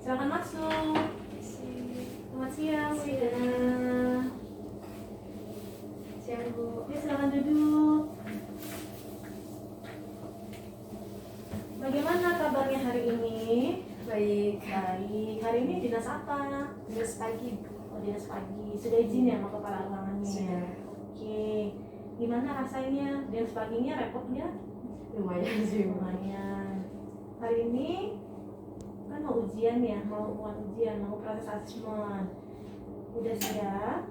Silakan masuk. Selamat siang, Bu Ida. Siang Bu. Ya, silakan duduk. Bagaimana kabarnya hari ini? Baik. Baik. Hari ini dinas apa? Dinas pagi Bu. Oh, dinas pagi. Sudah izin ya sama kepala ruangannya? Sudah. Oke. Gimana rasanya? Dinas paginya repot nggak? Lumayan sih Bu. Lumayan. Hari ini kan mau ujian ya, mau ujian, mau proses asesmen. Udah siap?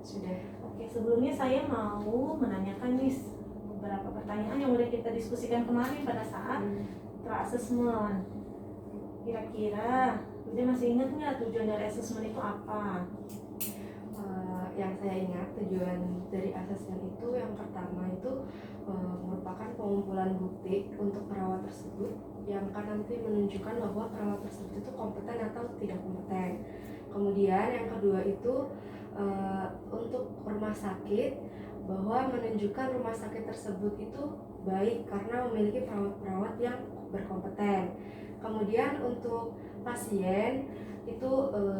Sudah. Oke, sebelumnya saya mau menanyakan nih beberapa pertanyaan yang udah kita diskusikan kemarin pada saat pra-asesmen. Kira-kira udah masih ingat nggak tujuan dari asesmen itu apa? Yang saya ingat tujuan dari asesmen itu yang pertama itu merupakan pengumpulan bukti untuk perawat tersebut yang akan nanti menunjukkan bahwa perawat tersebut itu kompeten atau tidak kompeten. Kemudian yang kedua itu untuk rumah sakit bahwa menunjukkan rumah sakit tersebut itu baik karena memiliki perawat-perawat yang berkompeten. Kemudian untuk pasien itu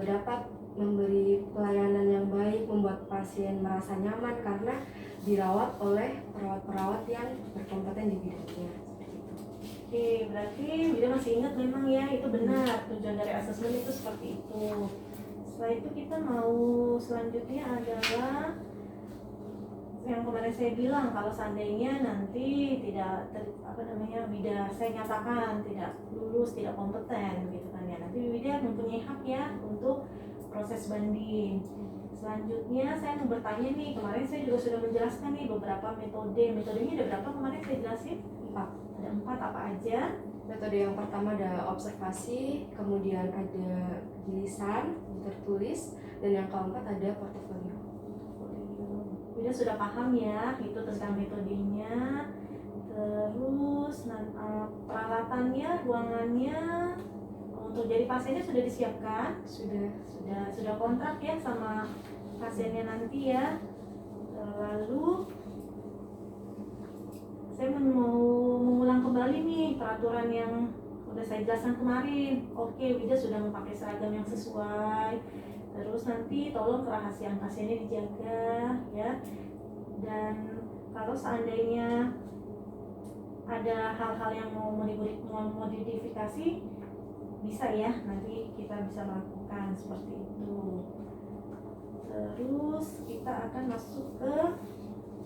dapat memberi pelayanan yang baik, membuat pasien merasa nyaman karena dirawat oleh perawat-perawat yang berkompeten di bidangnya. Seperti itu. Oke, berarti Bida masih ingat memang ya, itu benar tujuan dari asesmen itu seperti itu. Setelah itu kita mau selanjutnya adalah yang kemarin saya bilang kalau seandainya nanti tidak Bida saya nyatakan tidak lulus, tidak kompeten gitu kan ya, nanti Bida mempunyai hak ya untuk proses banding. Selanjutnya saya mau bertanya nih, kemarin saya juga sudah menjelaskan nih beberapa metodenya ada berapa kemarin saya jelasin? 4. Ada 4 apa aja? Metode yang pertama ada observasi, kemudian ada tulisan tertulis, dan yang keempat ada portofolio. Bida sudah paham ya itu tentang metodenya. Terus peralatannya, ruangannya untuk jadi pasiennya sudah disiapkan? Sudah kontrak ya sama pasiennya nanti ya. Lalu saya mau mengulang kembali nih peraturan yang udah saya jelaskan kemarin. Oke, Bida sudah memakai seragam yang sesuai. Terus nanti tolong kerahasiaan pasiennya dijaga ya. Dan kalau seandainya ada hal-hal yang mau modifikasi bisa ya, nanti kita bisa melakukan seperti itu. Terus kita akan masuk ke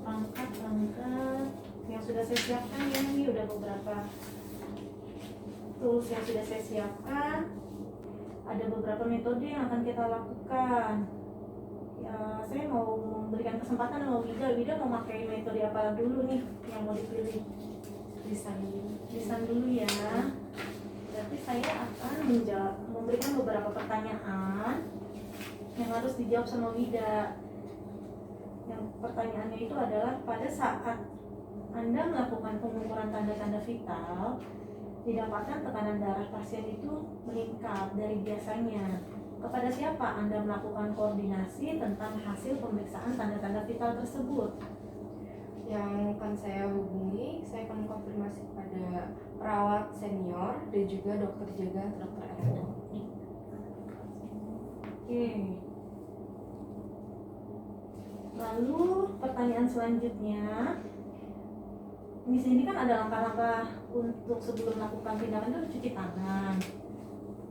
langkah-langkah yang sudah saya siapkan ya. Ini udah beberapa tools yang sudah saya siapkan. Ada beberapa metode yang akan kita lakukan. Ya, saya mau memberikan kesempatan sama Wida mau pakai metode apa dulu nih yang mau dipilih? Lisan dulu ya. Berarti saya akan memberikan beberapa pertanyaan yang harus dijawab sama Wida. Yang pertanyaannya itu adalah pada saat Anda melakukan pengukuran tanda-tanda vital, didapatkan tekanan darah pasien itu meningkat dari biasanya. Kepada siapa Anda melakukan koordinasi tentang hasil pemeriksaan tanda-tanda vital tersebut? Yang akan saya hubungi, saya akan konfirmasi kepada perawat senior dan juga dokter jaga atau dokter RO. Oke. Lalu pertanyaan selanjutnya, di sini kan ada langkah-langkah untuk sebelum melakukan tindakan itu cuci tangan.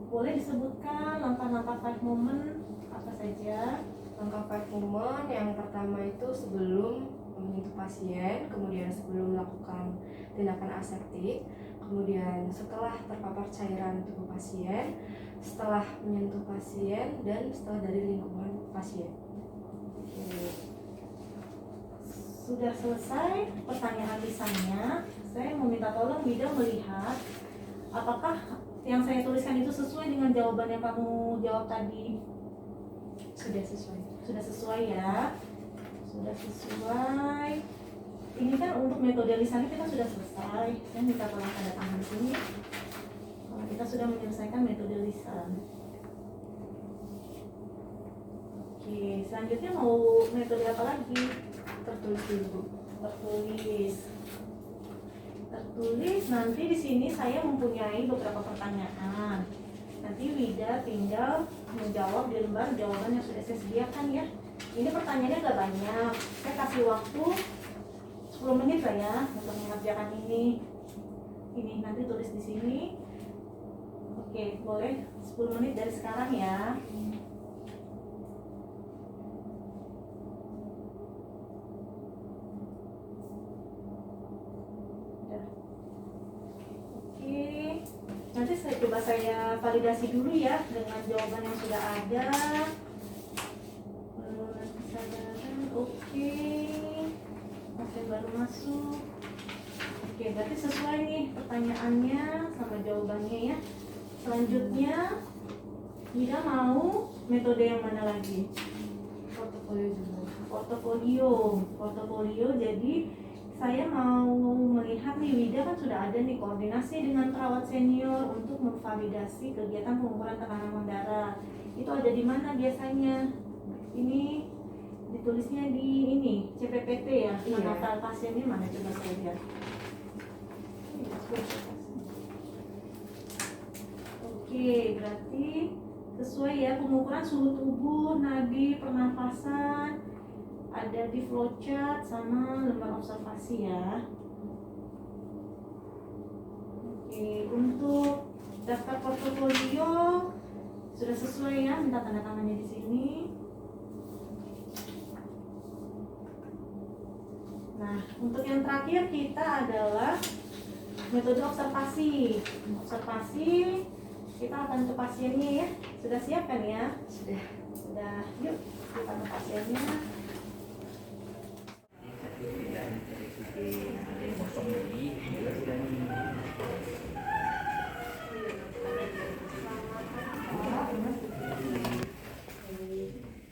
Boleh disebutkan langkah-langkah 5 moment apa saja? Langkah 5 moment yang pertama itu sebelum menyentuh pasien, kemudian sebelum melakukan tindakan aseptik, kemudian setelah terpapar cairan tubuh pasien, setelah menyentuh pasien, dan setelah dari lingkungan pasien. Sudah selesai pertanyaan lisannya. Saya meminta tolong Wida melihat apakah yang saya tuliskan itu sesuai dengan jawaban yang kamu jawab tadi. Sudah sesuai. Sudah sesuai ya. Sudah sesuai. Ini kan untuk metode lisannya kita sudah selesai. Saya minta tolong tanda tangan di sini. Kalau kita sudah menyelesaikan metode lisan. Oke, selanjutnya mau metode apa lagi? Tertulis dulu. Tertulis nanti di sini saya mempunyai beberapa pertanyaan. Nanti Wida tinggal menjawab di lembar jawaban yang sudah saya sediakan ya. Ini pertanyaannya agak banyak. Saya kasih waktu 10 menit lah ya untuk mengerjakan ini. Ini nanti tulis di sini. Oke, boleh 10 menit dari sekarang ya. Oke, nanti saya validasi dulu ya dengan jawaban yang sudah ada. Oke, masih baru masuk. Oke, berarti sesuai nih pertanyaannya sama jawabannya ya. Selanjutnya, Wida mau metode yang mana lagi? Portofolio juga. Portofolio. Jadi saya mau melihat nih, Wida kan sudah ada nih koordinasi dengan perawat senior untuk memvalidasi kegiatan pengukuran tekanan darah. Itu ada di mana biasanya? Ini ditulisnya di ini CPPT ya. Mana pasiennya mana, coba saya lihat. Oke, berarti sesuai ya, pengukuran suhu tubuh, nadi, pernafasan ada di flowchart sama lembar observasi ya. Oke, untuk daftar portofolio sudah sesuai ya, minta tanda tangannya di sini. Nah, untuk yang terakhir kita adalah metode observasi. Kita akan ke pasiennya ya. Sudah siap kan ya? Sudah. Yuk, kita ke pasiennya.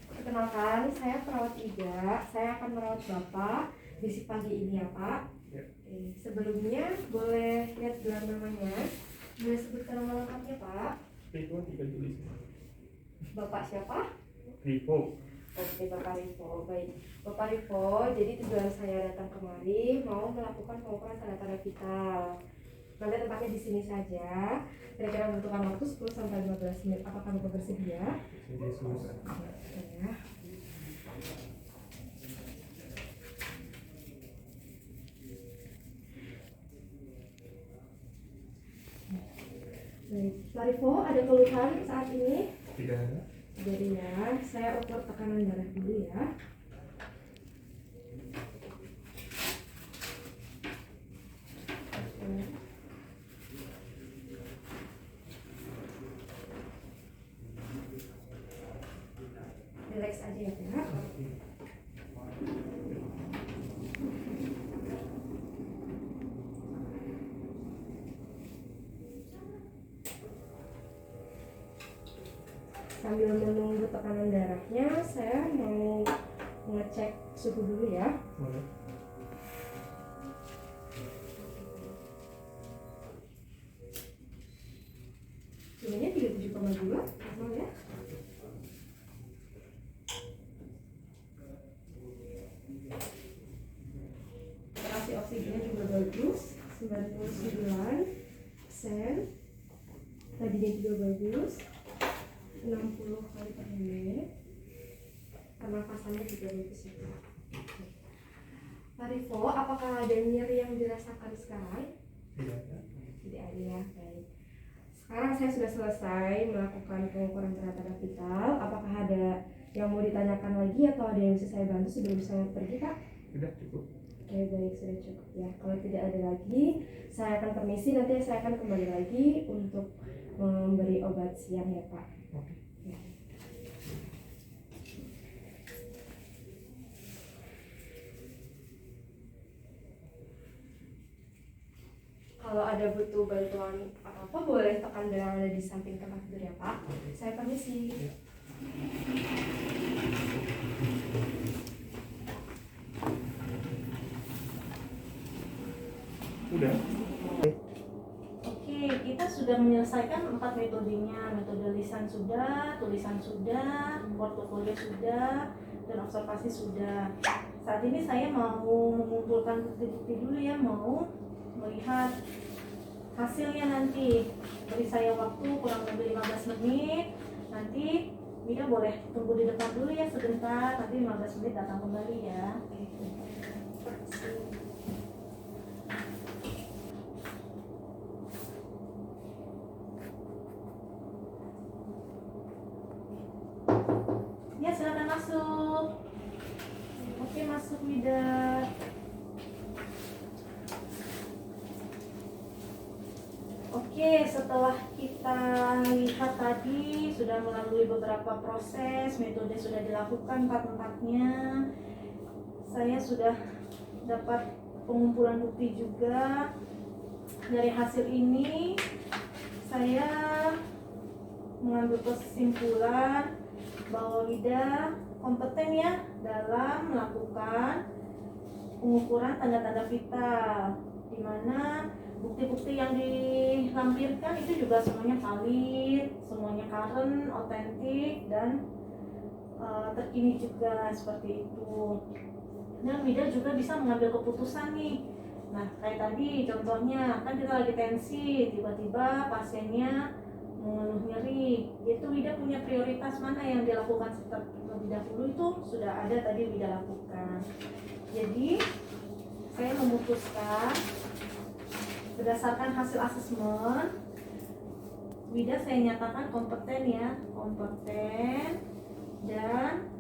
Perkenalkan, saya perawat Ida. Saya akan merawat Bapak di shift pagi ini ya Pak. Sebelumnya boleh lihat gelar namanya. Boleh sebutkan nama lengkapnya Pak. Rivo tinggal tulis. Bapak siapa? Rivo. Oke, Bapak Rivo. Baik, Bapak Rivo, jadi tujuan saya datang kemari mau melakukan pengukuran tanda-tanda vital. Nanti tempatnya di sini saja. Kira-kira membutuhkan waktu 10 sampai 15 menit. Apakah Bapak bersedia? Ya. Baik, Pak Rivo, ada keluhan saat ini? Tidak ada. Jadi ya, saya ukur tekanan darah dulu ya. Relax aja ya Pak. Sambil menunggu tekanan darahnya, saya mau ngecek suhu dulu ya. Boleh. Suhunya 37,2, normal ya. Saturasi oksigennya juga bagus, 99%. Tadinya juga bagus, 60 kali per menit. Pernafasannya juga bagus ya. Pak Rivo, apakah ada nyeri yang dirasakan sekarang? Tidak ada. Tidak ada ya, baik. Sekarang saya sudah selesai melakukan pengukuran tanda-tanda vital. Apakah ada yang mau ditanyakan lagi atau ada yang bisa saya bantu sebelum saya pergi Pak? Sudah cukup. Oke, baik, sudah cukup ya. Kalau tidak ada lagi, saya akan permisi. Nanti saya akan kembali lagi untuk memberi obat siang ya Pak. Oke. Ya. Kalau ada butuh bantuan apa-apa, boleh tekan bel yang ada di samping tempat tidur ya Pak. Saya permisi. Ya. Udah. Oke, kita sudah menyelesaikan 4 metodenya. Metode lisan sudah, tulisan sudah, portofolio sudah, dan observasi sudah. Saat ini saya mau mengumpulkan bukti-bukti dulu ya, mau melihat hasilnya nanti. Beri saya waktu kurang lebih 15 menit. Nanti Wida boleh tunggu di depan dulu ya sebentar, nanti 15 menit datang kembali ya. Ya silakan masuk. Oke, masuk Wida. Oke, setelah kita lihat tadi sudah melalui beberapa proses, metode sudah dilakukan empat-empatnya. Saya sudah dapat pengumpulan bukti juga. Dari hasil ini saya mengambil kesimpulan bahwa Wida kompeten ya dalam melakukan pengukuran tanda-tanda vital, di mana bukti-bukti yang dilampirkan itu juga semuanya valid, semuanya current, otentik, dan terkini juga seperti itu. Dan Wida juga bisa mengambil keputusan nih. Nah, kayak tadi contohnya kan kita lagi tensi, tiba-tiba pasiennya mengeluh nyeri, itu Wida punya prioritas mana yang dilakukan terlebih dahulu, itu sudah ada tadi Wida lakukan. Jadi saya memutuskan berdasarkan hasil asesmen, Wida saya nyatakan kompeten ya, kompeten, dan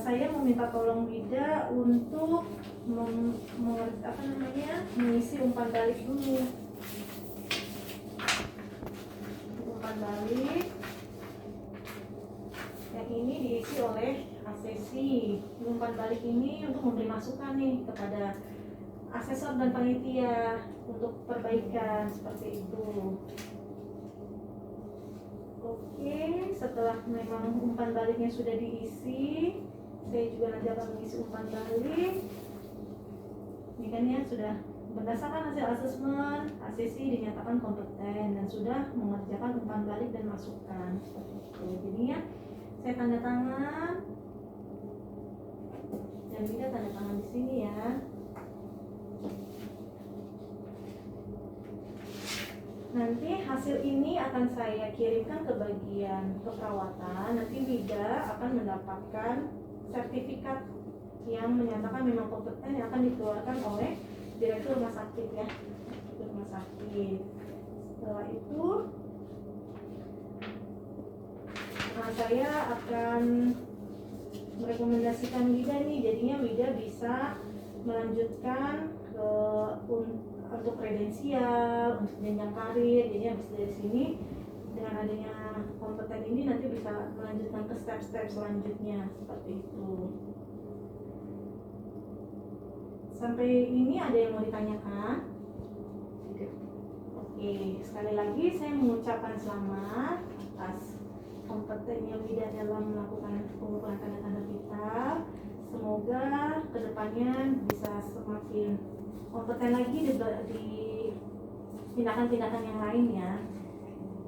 saya meminta tolong Wida untuk mengisi umpan balik dulu. Umpan balik yang ini diisi oleh asesi. Umpan balik ini untuk memberi masukan nih kepada asesor dan panitia untuk perbaikan seperti itu. Oke, setelah memang umpan baliknya sudah diisi, saya juga nanti akan mengisi umpan balik. Ini kan ya sudah berdasarkan hasil asesmen, asesi dinyatakan kompeten dan sudah mengerjakan umpan balik dan masukan seperti itu. Jadinya saya tanda tangan dan Wida tanda tangan di sini ya. Nanti hasil ini akan saya kirimkan ke bagian keperawatan. Nanti Wida akan mendapatkan sertifikat yang menyatakan memang kompeten yang akan dikeluarkan oleh direktur rumah sakit ya, direktur rumah sakit. Setelah itu saya akan merekomendasikan Wida nih, jadinya Wida bisa melanjutkan ke untuk kredensial, untuk jenjang karir. Jadi habis dari sini dengan adanya kompeten ini nanti bisa melanjutkan ke step-step selanjutnya seperti itu. Sampai ini ada yang mau ditanyakan? Oke, sekali lagi saya mengucapkan selamat atas kompetennya Wida dalam melakukan pengumpulan tanda-tanda vital. Semoga kedepannya bisa semakin kompeten lagi di tindakan-tindakan yang lain ya.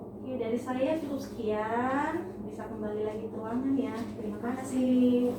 Oke, dari saya cukup sekian. Bisa kembali lagi ke ruangan ya. Terima kasih.